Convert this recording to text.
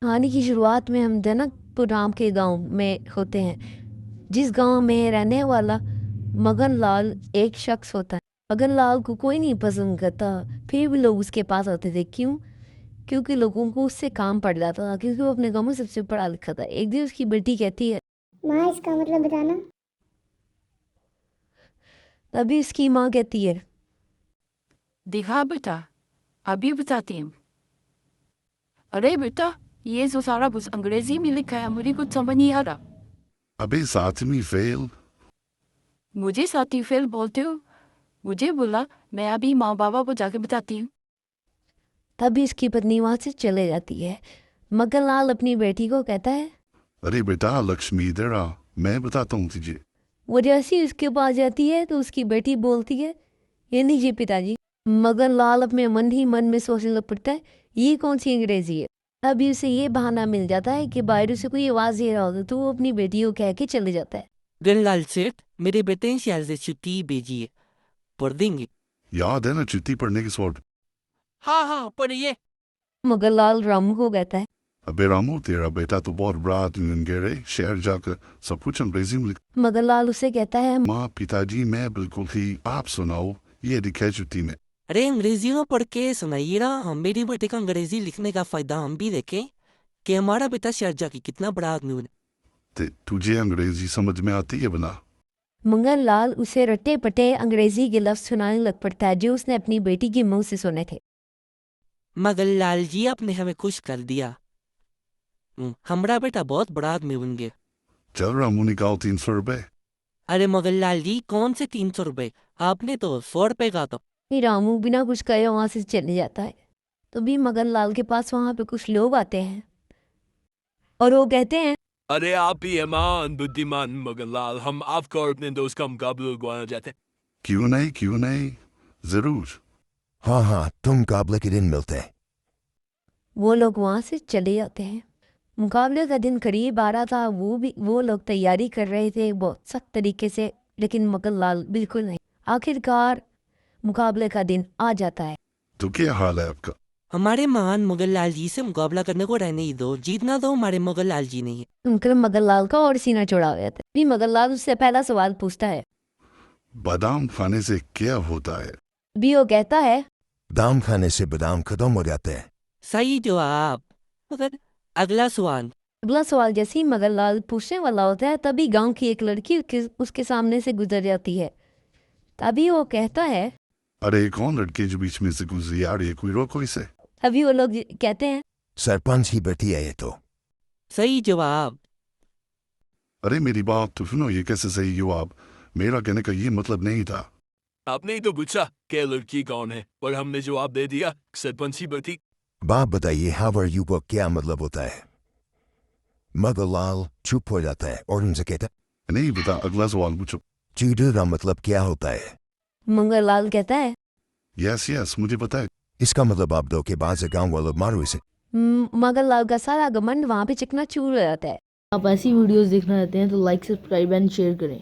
कहानी की शुरुआत में हम जनकपुर राम के गांव में होते हैं, जिस गांव में रहने वाला मगन लाल एक शख्स होता है। मगन लाल को कोई नहीं पसंद करता, फिर भी लोग उसके पास आते थे। क्यों? क्योंकि लोगों को उससे काम पड़ जाता था, क्योंकि वो अपने गांव में सबसे पढ़ा लिखा था। एक दिन उसकी बेटी कहती है, माँ इसका मतलब बताना। तभी उसकी माँ कहती है, देखा बेटा, अभी बताती हूँ। अरे बेटा, ये जो सारा कुछ अंग्रेजी में लिखा है, मुझे कुछ समझ नहीं आ रहा। अबे सातवीं फेल। मुझे साथी फेल बोलते हो? मुझे बोला, मैं अभी माँ बाबा को जाके बताती हूँ। तभी उसकी पत्नी वहां से चले जाती है। मगन लाल अपनी बेटी को कहता है, अरे बेटा लक्ष्मी इधर आ, मैं बताता हूँ तुझे। वो जैसे ही उसके पास जाती है तो उसकी बेटी बोलती है, ये लीजिए पिताजी। मगन लाल अपने मन ही मन में सोचने लग पड़ता है, ये कौन सी अंग्रेजी है। अभी उसे ये बहाना मिल जाता है कि बाहर से कोई आवाज दे रहा होता, तो वो अपनी बेटी को कह के चले जाता है। गनलाल सेठ, मेरे बेटे ने शहर से छुट्टी भेजी है, पढ़ देंगे? याद है ना छुट्टी पढ़ने के स्वाद। हाँ पढ़िए। मगन लाल रामू को कहता है, अबे रामू तेरा बेटा तो बहुत बड़ा गहरे शहर जाकर सब कुछ अंग्रेजी में लिख। मगन लाल उसे कहता है, माँ पिताजी मैं बिल्कुल ही, आप सुनाओ ये लिखा है छुट्टी में। अरे अंग्रेजी में पढ़ के सुनाइए ना, हम मेरे बेटे का अंग्रेजी लिखने का फायदा हम भी देखें कि हमारा बेटा शहर जाके कितना बड़ा आदमी है। तुझे अंग्रेजी समझ में आती है बना? मगन लाल उसे रट्टे पटे अंग्रेजी के लफ्ज सुनाने लग पड़ता है, जो उसने अपनी बेटी के मुंह से सुने थे। मगर लाल जी, आपने हमें खुश कर दिया। हमारा बेटा बहुत बड़ा आदमी बन गया। चल रामू निकाल 300 रुपए। अरे मगर लाल जी, कौन से 300 रुपए? आपने तो 100 रुपए कहा था। फिर रामू बिना कुछ कहे वहां से चले जाता है। तो भी मगन लाल के पास वहां पे कुछ लोग आते हैं और वो कहते हैं, अरे आप ही ईमान बुद्धिमान मगनलाल, हम आपको और अपने दोस्त का मुकाबला लगवाना चाहते हैं। क्यों नहीं, जरूर। हाँ तुम मुकाबले के दिन मिलते हैं। वो लोग वहां से चले जाते हैं। मुकाबले का दिन करीब आ रहा था। वो लोग तैयारी कर रहे थे बहुत सख्त तरीके से, लेकिन मगन लाल बिल्कुल नहीं। आखिरकार मुकाबले का दिन आ जाता है। तो क्या हाल है आपका? हमारे महान मुगल लाल जी से मुकाबला करने को रहने ही दो, जीतना तो हमारे मुगल लाल जी नहीं है। उनकर मगन लाल का और सीना चौड़ा हो जाता है। भी मगन लाल उससे पहला सवाल पूछता है। बादाम खाने से क्या होता है? भी वो कहता है, दाम खाने से बादाम खत्म हो जाते हैं। सही जवाब। मगर अगला सवाल। अगला सवाल जैसे ही मगन लाल पूछने वाला होता है, तभी गांव की एक लड़की उसके सामने से गुजर जाती है। तभी वो कहता है, अरे कौन लड़के जो बीच में से गुजरी आ रही है, कोई रोको इसे। तभी वो लोग कहते हैं, सरपंच ही बेटी है ये तो। सही जवाब। अरे मेरी बात तो सुनो, ये कैसे सही जवाब? मेरा कहने का ये मतलब नहीं था। आपने ही तो पूछा कि लड़की कौन है और हमने जवाब दे दिया सरपंच ही बेटी। बाप बताइए हाउ आर यू का क्या मतलब होता है? मगरलाल चुप हो जाता है और उनसे कहता है, नहीं बता, अगला सवाल पूछो। चूडू का मतलब क्या होता है? मगन लाल कहता है, यस मुझे पता है। इसका मतलब आप दो के बाद से गाँव वालों मारो इसे। मगन लाल का सारा घमंड वहां पे चिकना चूर हो जाता है। आप ऐसी वीडियोस देखना चाहते हैं तो लाइक, सब्सक्राइब एंड शेयर करें।